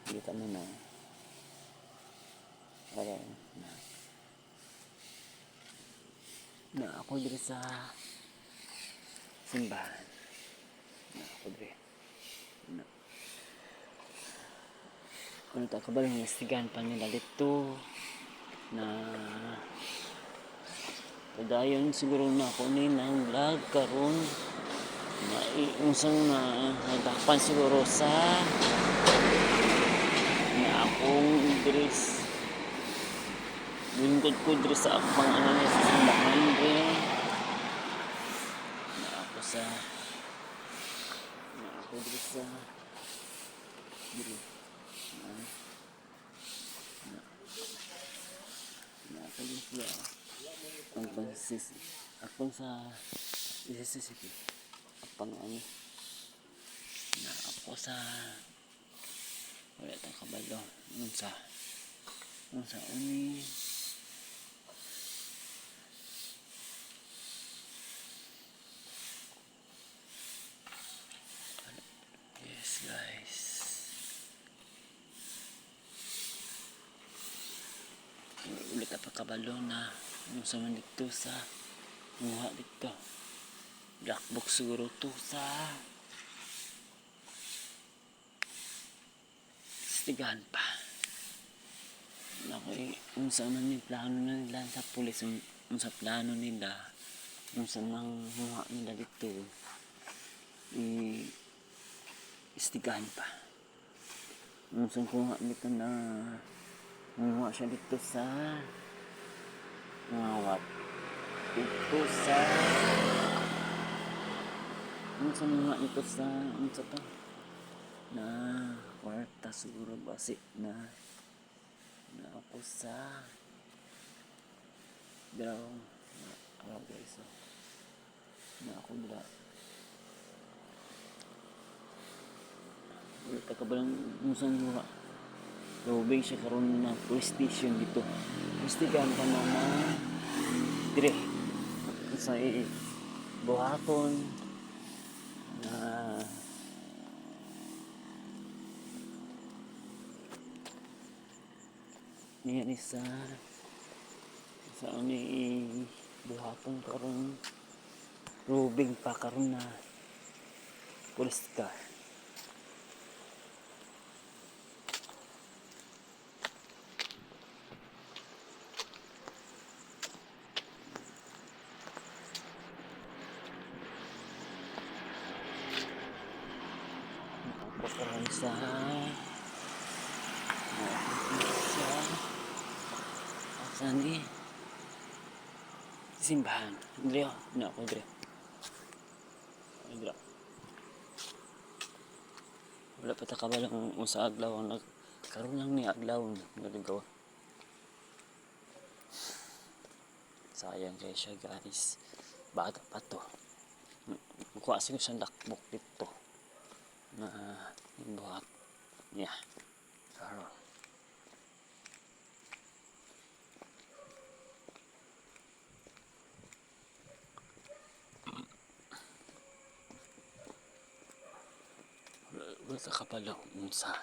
Kita mo na. Para na ako dito sa simbahan. Na ako dito. Na. Ano ta kabalo ng istigan pa nila dito na padayon siguro na ako ni ng vlog karon na unsang na nadapan siguro sa na akong dress lingkod ko dress sa akong ano sa simbahan din na ako sa na ako dress sa dito na ako dress sa ang pansis akong sa isisisipi apang ano na ako sa wala tang kabalo unsa uni yes guys ulit pa kabalo na unsa man dito sa muha dito black box siguro to sa stigahan pa ako unsa man yung plano na nila sa pulis unsa plano nila unsa nang muha nila dito istigahan pa unsa kuha dito na muha siya dito sa ngawat dito sa unsa muha dito sa unsa to na kwarta siguro basi na ako sa draw na guys na ako dira ito ka ba lang musang mura lobeng siya karon na police station dito istigahan pa na dire sa buhaton na niya ni sa ni buhaton karon lobeng pa karon na police car karon sa saan simbahan Andrea na ako Andrea wala pa ta kabalang usa aglaw ang karon lang ni aglaw naligaw sayang kay siya guys bata pa to kuha siguro siyang dakbok dito na buhat niya karon wala ka pala unsa